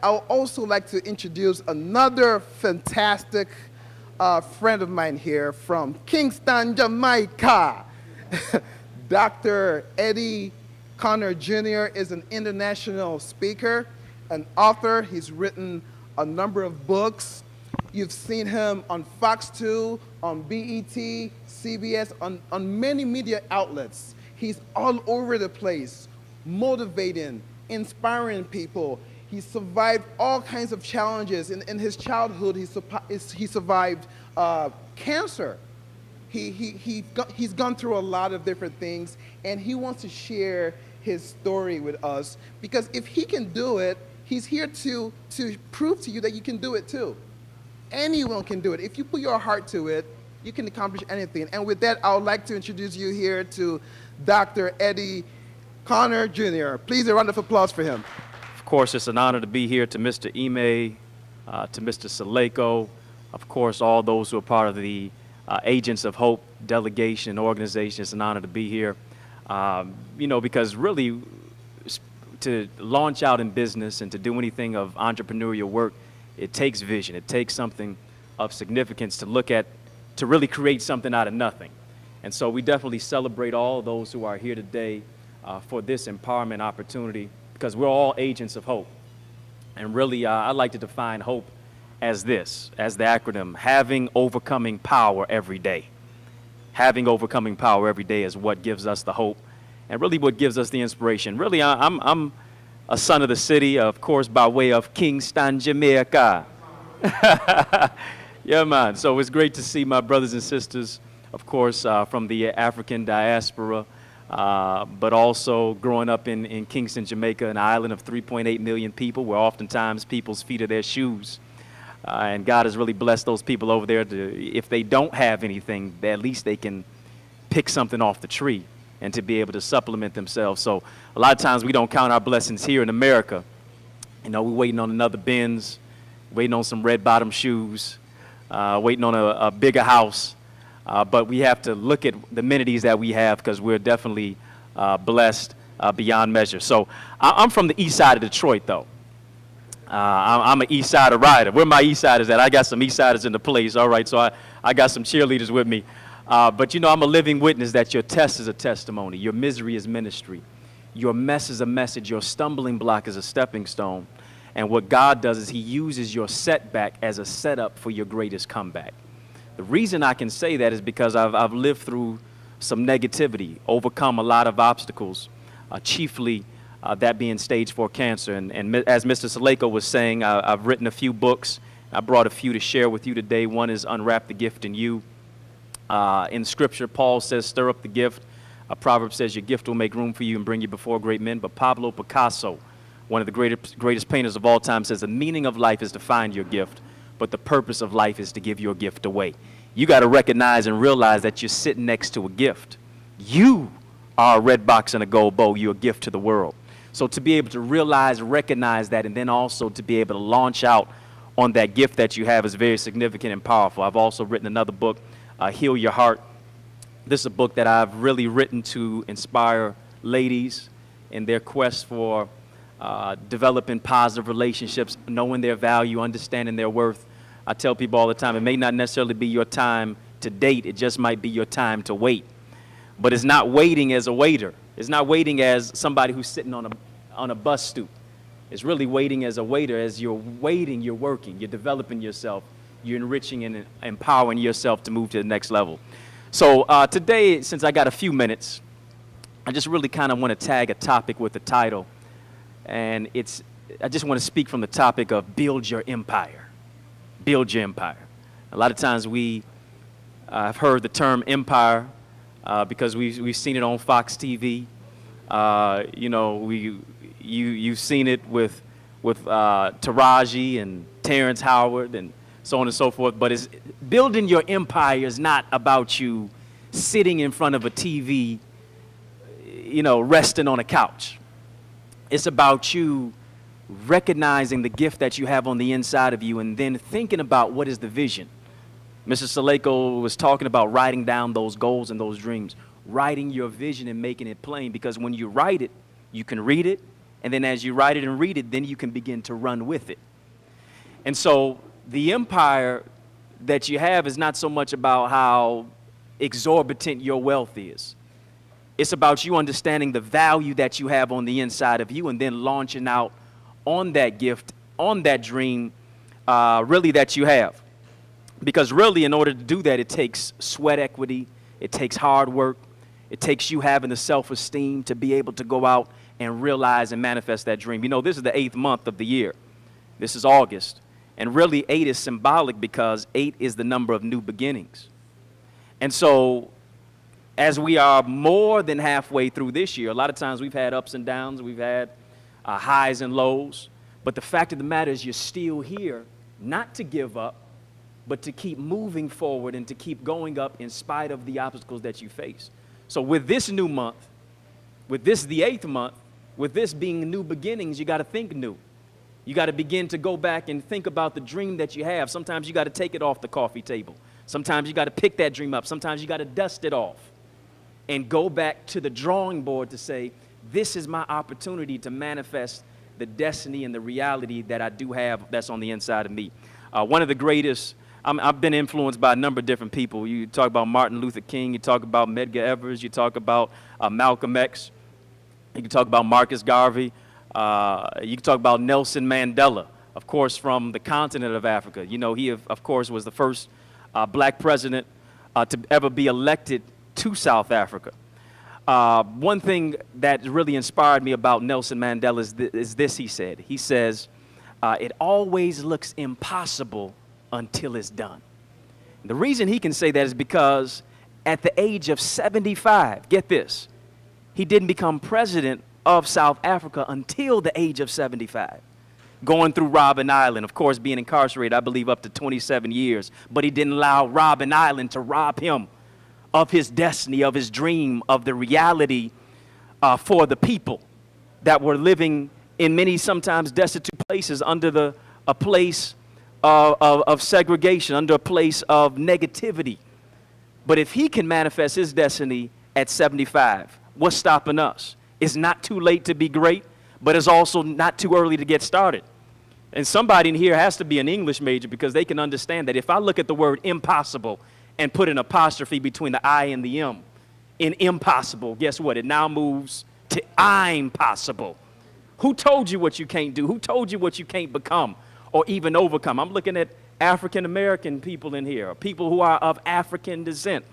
I would also like to introduce another fantastic friend of mine here from Kingston, Jamaica. Dr. Eddie Connor Jr. is an international speaker, an author. He's written a number of books. You've seen him on Fox 2, on BET, CBS, on many media outlets. He's all over the place, motivating, inspiring people. He survived all kinds of challenges. In his childhood, he survived cancer. He's gone through a lot of different things, and he wants to share his story with us, because if he can do it, he's here to prove to you that you can do it too. Anyone can do it. If you put your heart to it, you can accomplish anything. And with that, I would like to introduce you here to Dr. Eddie Connor Jr. Please, a round of applause for him. Of course, it's an honor to be here, to Mr. Ime, to Mr. Saleko, of course, all those who are part of the Agents of Hope delegation and organization. It's an honor to be here. You know, because really, to launch out in business and to do anything of entrepreneurial work, it takes vision. It takes something of significance to look at, to really create something out of nothing. And so we definitely celebrate all those who are here today for this empowerment opportunity, because we're all agents of hope. And really, I like to define hope as this, as the acronym: having overcoming power every day. Having overcoming power every day is what gives us the hope, and really what gives us the inspiration. Really, I'm a son of the city, of course, by way of Kingston, Jamaica. Yeah, man. So it's great to see my brothers and sisters, of course, from the African diaspora, but also growing up in Kingston, Jamaica, an island of 3.8 million people, where oftentimes people's feet are their shoes. And God has really blessed those people over there to, if they don't have anything, at least they can pick something off the tree and to be able to supplement themselves. So a lot of times we don't count our blessings here in America. You know, we're waiting on another Benz, waiting on some red bottom shoes, waiting on a bigger house. But we have to look at the amenities that we have, because we're definitely blessed beyond measure. So I'm from the east side of Detroit, though. I'm an East Sider rider. Where my East Siders at? I got some East Siders in the place. All right, so I got some cheerleaders with me. But you know, I'm a living witness that your test is a testimony. Your misery is ministry. Your mess is a message. Your stumbling block is a stepping stone. And what God does is he uses your setback as a setup for your greatest comeback. The reason I can say that is because I've lived through some negativity, overcome a lot of obstacles, chiefly that being stage 4 cancer. And as Mr. Saleko was saying, I've written a few books. I brought a few to share with you today. One is Unwrap the Gift in You. In Scripture, Paul says, stir up the gift. Proverbs says, your gift will make room for you and bring you before great men. But Pablo Picasso, one of the greatest painters of all time, says the meaning of life is to find your gift, but the purpose of life is to give your gift away. You got to recognize and realize that you're sitting next to a gift. You are a red box and a gold bow. You're a gift to the world. So to be able to realize, recognize that, and then also to be able to launch out on that gift that you have is very significant and powerful. I've also written another book, Heal Your Heart. This is a book that I've really written to inspire ladies in their quest for developing positive relationships, knowing their value, understanding their worth. I tell people all the time, it may not necessarily be your time to date, it just might be your time to wait. But it's not waiting as a waiter. It's not waiting as somebody who's sitting on a bus stoop. It's really waiting as a waiter. As you're waiting, you're working, you're developing yourself, you're enriching and empowering yourself to move to the next level. So today, since I got a few minutes, I just really kind of want to tag a topic with the title. And I just want to speak from the topic of build your empire. Build your empire. A lot of times I've heard the term empire because we've seen it on Fox TV. You know, you've seen it with Taraji and Terrence Howard and so on and so forth. But building your empire is not about you sitting in front of a TV, you know, resting on a couch. It's about you recognizing the gift that you have on the inside of you and then thinking about what is the vision. Mr. Saleko was talking about writing down those goals and those dreams, writing your vision and making it plain, because when you write it, you can read it, And then as you write it and read it, then you can begin to run with it. And so the empire that you have is not so much about how exorbitant your wealth is. It's about you understanding the value that you have on the inside of you and then launching out on that gift, on that dream, really that you have. Because really, in order to do that, it takes sweat equity, it takes hard work, it takes you having the self-esteem to be able to go out and realize and manifest that dream. You know, this is the 8th month of the year. This is August. And really, 8 is symbolic because 8 is the number of new beginnings. And so, as we are more than halfway through this year, a lot of times we've had ups and downs, we've had highs and lows, but the fact of the matter is you're still here, not to give up, but to keep moving forward and to keep going up in spite of the obstacles that you face. So with this new month, with this the 8th month, with this being new beginnings, you got to think new. You got to begin to go back and think about the dream that you have. Sometimes you got to take it off the coffee table. Sometimes you got to pick that dream up. Sometimes you got to dust it off and go back to the drawing board to say, this is my opportunity to manifest the destiny and the reality that I do have that's on the inside of me. One of the greatest, I've been influenced by a number of different people. You talk about Martin Luther King, you talk about Medgar Evers, you talk about Malcolm X, you can talk about Marcus Garvey, you can talk about Nelson Mandela, of course, from the continent of Africa. You know, he, of course, was the first black president to ever be elected to South Africa. One thing that really inspired me about Nelson Mandela is this, he said. He says, it always looks impossible until it's done. The reason he can say that is because at the age of 75, get this, he didn't become president of South Africa until the age of 75. Going through Robben Island, of course, being incarcerated, I believe, up to 27 years. But he didn't allow Robben Island to rob him of his destiny, of his dream, of the reality for the people that were living in many sometimes destitute places under a place of segregation, under a place of negativity. But if he can manifest his destiny at 75, what's stopping us? It's not too late to be great, but it's also not too early to get started. And somebody in here has to be an English major because they can understand that if I look at the word impossible and put an apostrophe between the I and the M, in impossible, guess what? It now moves to I'm possible. Who told you what you can't do? Who told you what you can't become or even overcome? I'm looking at African-American people in here, people who are of African descent,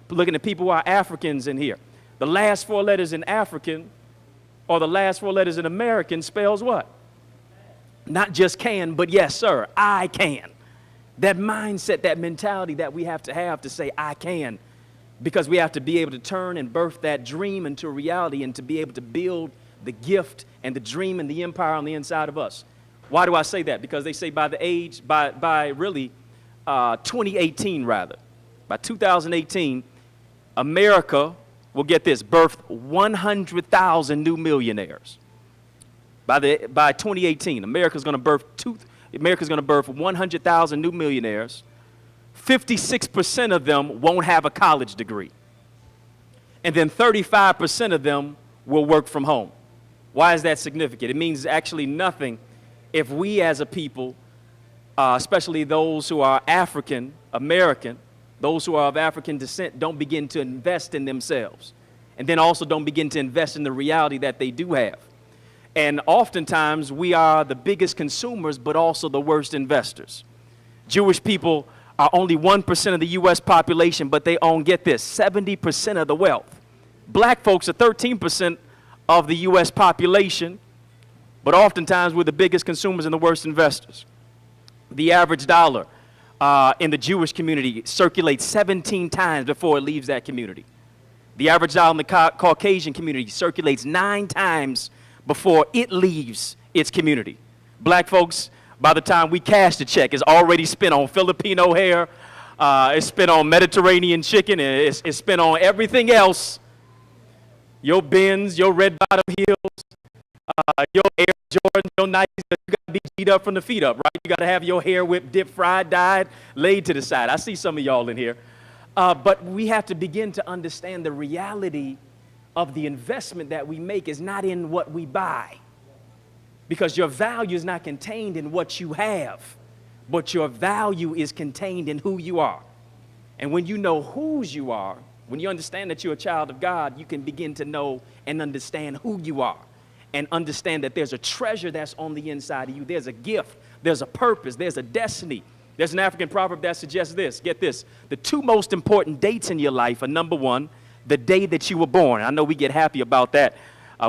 looking at people who are Africans in here. The last 4 letters in African or the last 4 letters in American spells what? Not just can, but yes, sir, I can. That mindset, that mentality that we have to say, I can, because we have to be able to turn and birth that dream into a reality and to be able to build the gift and the dream and the empire on the inside of us. Why do I say that? Because they say by 2018 rather, by 2018, America will get this, birth 100,000 new millionaires. By 2018, America's going to birth 100,000 new millionaires. 56% of them won't have a college degree. And then 35% of them will work from home. Why is that significant? It means actually nothing if we as a people, especially those who are African American, those who are of African descent, don't begin to invest in themselves. And then also don't begin to invest in the reality that they do have. And oftentimes we are the biggest consumers, but also the worst investors. Jewish people are only 1% of the U.S. population, but they own, get this, 70% of the wealth. Black folks are 13% of the U.S. population, but oftentimes we're the biggest consumers and the worst investors. The average dollar in the Jewish community circulates 17 times before it leaves that community. The average dollar in the Caucasian community circulates 9 times before it leaves its community. Black folks, by the time we cash the check, is already spent on Filipino hair, it's spent on Mediterranean chicken, and it's spent on everything else. Your Benz, your red bottom heels, your Air Jordan, your Nike, you got to be G'd up from the feet up, right? You got to have your hair whipped, dipped, fried, dyed, laid to the side. I see some of y'all in here. But we have to begin to understand the reality of the investment that we make is not in what we buy. Because your value is not contained in what you have, but your value is contained in who you are. And when you know whose you are, when you understand that you're a child of God, you can begin to know and understand who you are and understand that there's a treasure that's on the inside of you. There's a gift, there's a purpose, there's a destiny. There's an African proverb that suggests this. Get this. The two most important dates in your life are, number one, the day that you were born. I know we get happy about that.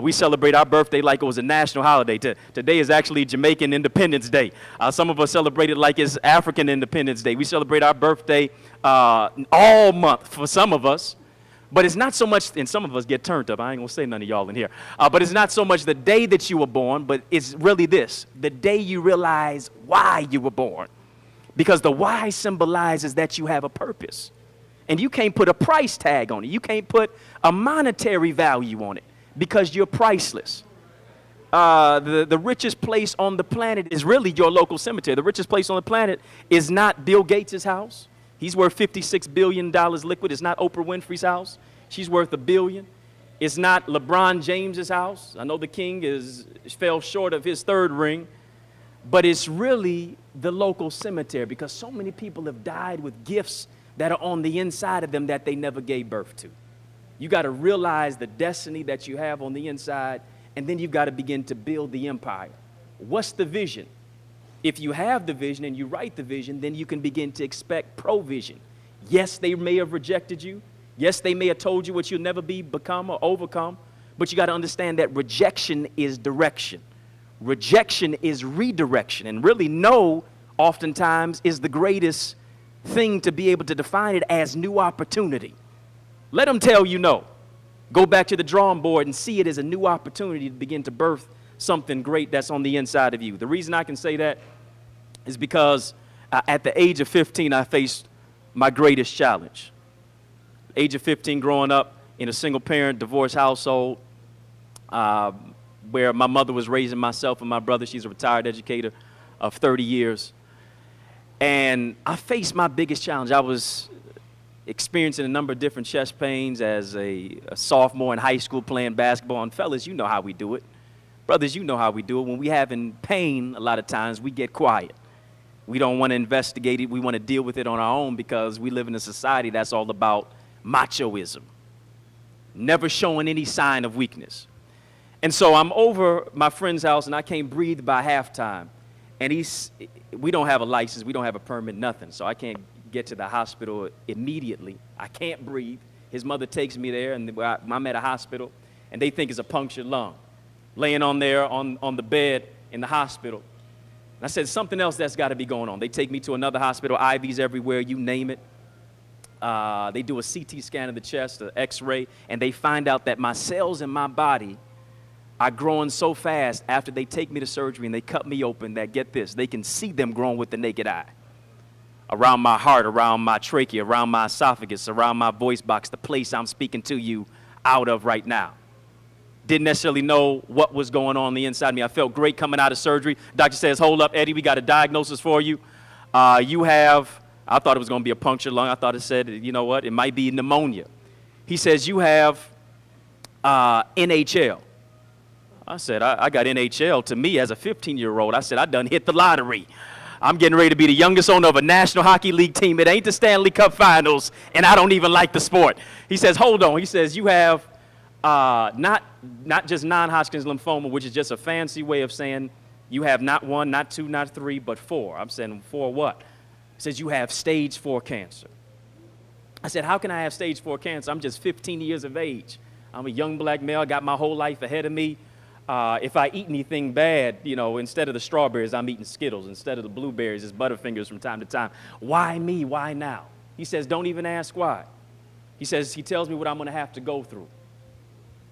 We celebrate our birthday like it was a national holiday. Today is actually Jamaican Independence Day. Some of us celebrate it like it's African Independence Day. We celebrate our birthday all month for some of us. But it's not so much, and some of us get turned up. I ain't going to say none of y'all in here. But it's not so much the day that you were born, but it's really this, the day you realize why you were born. Because the why symbolizes that you have a purpose. And you can't put a price tag on it. You can't put a monetary value on it because you're priceless. The richest place on the planet is really your local cemetery. The richest place on the planet is not Bill Gates' house. He's worth $56 billion liquid. It's not Oprah Winfrey's house. She's worth $1 billion. It's not LeBron James's house. I know the king fell short of his third ring. But it's really the local cemetery because so many people have died with gifts that are on the inside of them that they never gave birth to. You got to realize the destiny that you have on the inside, and then you've got to begin to build the empire. What's the vision? If you have the vision and you write the vision, then you can begin to expect provision. Yes, they may have rejected you. Yes, they may have told you what you'll never become or overcome, but you got to understand that rejection is direction. Rejection is redirection, and really no oftentimes is the greatest thing to be able to define it as new opportunity. Let them tell you no. Go back to the drawing board and see it as a new opportunity to begin to birth something great that's on the inside of you. The reason I can say that is because at the age of 15, I faced my greatest challenge. Age of 15, growing up in a single-parent, divorced household, where my mother was raising myself and my brother. She's a retired educator of 30 years. And I faced my biggest challenge. I was experiencing a number of different chest pains as a sophomore in high school playing basketball. And fellas, you know how we do it. Brothers, you know how we do it. When we having pain, a lot of times we get quiet. We don't want to investigate it. We want to deal with it on our own because we live in a society that's all about machoism, never showing any sign of weakness. And so I'm over my friend's house, and I can't breathe by halftime. And we don't have a license. We don't have a permit, nothing. So I can't get to the hospital immediately. I can't breathe. His mother takes me there, and I'm at a hospital, and they think it's a punctured lung, laying on there on the bed in the hospital. And I said, something else that's got to be going on. They take me to another hospital, IVs everywhere, you name it. They do a CT scan of the chest, an X-ray, and they find out that my cells in my body are growing so fast after they take me to surgery and they cut me open that, get this, they can see them growing with the naked eye. Around my heart, around my trachea, around my esophagus, around my voice box, the place I'm speaking to you out of right now. Didn't necessarily know what was going on the inside of me. I felt great coming out of surgery. Doctor says, hold up, Eddie, we got a diagnosis for you. You have, I thought it was going to be a punctured lung. I thought it said, you know what, it might be pneumonia. He says, you have NHL. I said, I got NHL. To me, as a 15-year-old, I said, I done hit the lottery. I'm getting ready to be the youngest owner of a National Hockey League team. It ain't the Stanley Cup Finals, and I don't even like the sport. He says, hold on. He says, you have not just non-Hodgkin's lymphoma, which is just a fancy way of saying you have not 1, not 2, not 3, but 4. I'm saying 4 what? He says, you have stage 4 cancer. I said, how can I have stage 4 cancer? I'm just 15 years of age. I'm a young black male, got my whole life ahead of me. If I eat anything bad, you know, instead of the strawberries, I'm eating Skittles. Instead of the blueberries, it's Butterfingers from time to time. Why me? Why now? He says, don't even ask why. He says, he tells me what I'm going to have to go through.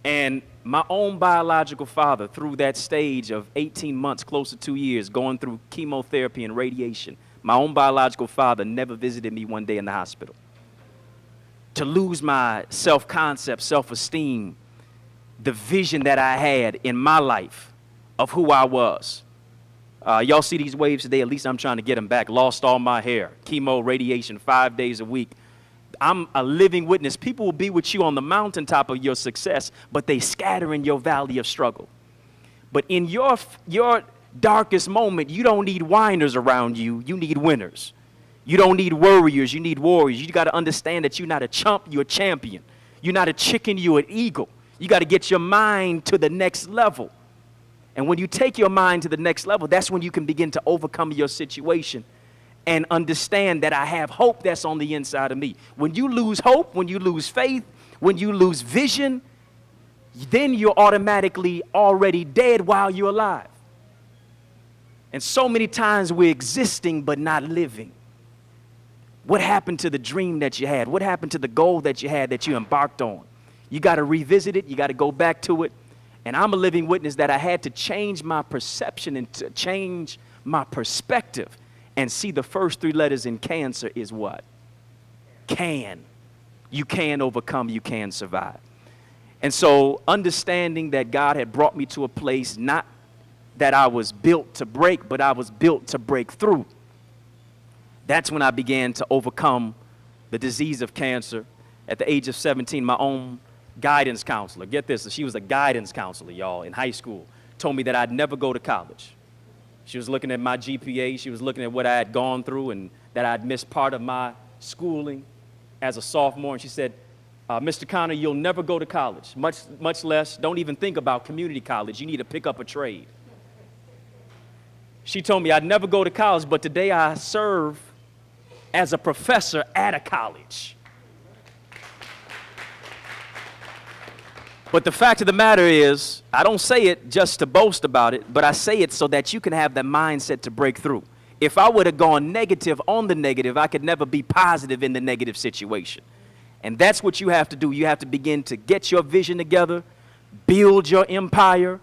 And my own biological father, through that stage of 18 months, close to 2 years, going through chemotherapy and radiation, my own biological father never visited me one day in the hospital. To lose my self-concept, self-esteem, the vision that I had in my life of who I was. Y'all see these waves today? At least I'm trying to get them back. Lost all my hair. Chemo, radiation, 5 days a week. I'm a living witness. People will be with you on the mountaintop of your success, but they scatter in your valley of struggle. But in your darkest moment, you don't need whiners around you. You need winners. You don't need worriers. You need warriors. You got to understand that you're not a chump. You're a champion. You're not a chicken. You're an eagle. You got to get your mind to the next level. And when you take your mind to the next level, that's when you can begin to overcome your situation and understand that I have hope that's on the inside of me. When you lose hope, when you lose faith, when you lose vision, then you're automatically already dead while you're alive. And so many times we're existing but not living. What happened to the dream that you had? What happened to the goal that you had that you embarked on? You got to revisit it. You got to go back to it. And I'm a living witness that I had to change my perception and to change my perspective and see the first three letters in cancer is what? Can. You can overcome. You can survive. And so understanding that God had brought me to a place, not that I was built to break, but I was built to break through. That's when I began to overcome the disease of cancer. At the age of 17, my own guidance counselor, get this, she was a guidance counselor, y'all, in high school, told me that I'd never go to college. She was looking at my GPA. She was looking at what I had gone through and that I'd missed part of my schooling as a sophomore. And she said, Mr. Connor, you'll never go to college, much less, don't even think about community college. You need to pick up a trade. She told me I'd never go to college, but today I serve as a professor at a college. But the fact of the matter is, I don't say it just to boast about it, but I say it so that you can have that mindset to break through. If I would have gone negative on the negative, I could never be positive in the negative situation. And that's what you have to do. You have to begin to get your vision together, build your empire,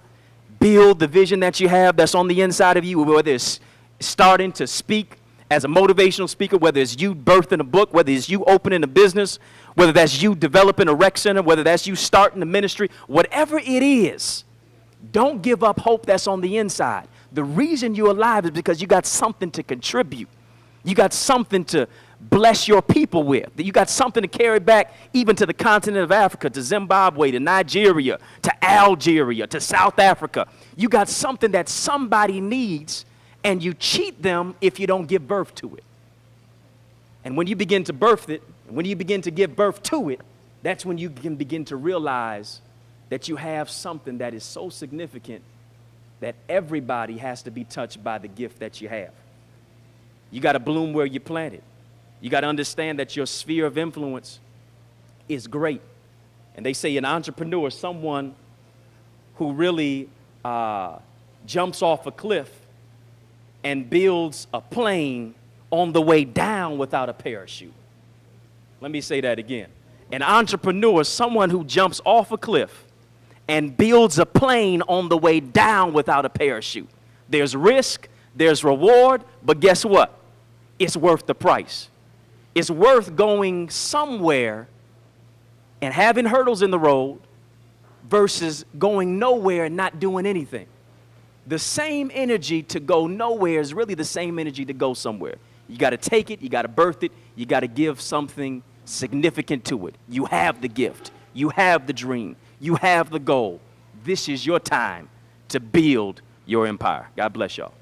build the vision that you have that's on the inside of you, whether it's starting to speak as a motivational speaker, whether it's you birthing a book, whether it's you opening a business, whether that's you developing a rec center, whether that's you starting a ministry, whatever it is, don't give up hope that's on the inside. The reason you're alive is because you got something to contribute. You got something to bless your people with. You got something to carry back even to the continent of Africa, to Zimbabwe, to Nigeria, to Algeria, to South Africa. You got something that somebody needs, and you cheat them if you don't give birth to it. And when you begin to birth it, when you begin to give birth to it, that's when you can begin to realize that you have something that is so significant that everybody has to be touched by the gift that you have. You got to bloom where you planted. You got to understand that your sphere of influence is great. And they say an entrepreneur is someone who really jumps off a cliff and builds a plane on the way down without a parachute. Let me say that again. An entrepreneur is someone who jumps off a cliff and builds a plane on the way down without a parachute. There's risk, there's reward, but guess what? It's worth the price. It's worth going somewhere and having hurdles in the road versus going nowhere and not doing anything. The same energy to go nowhere is really the same energy to go somewhere. You got to take it, you got to birth it, you got to give something significant to it. You have the gift, you have the dream, you have the goal. This is your time to build your empire. God bless y'all.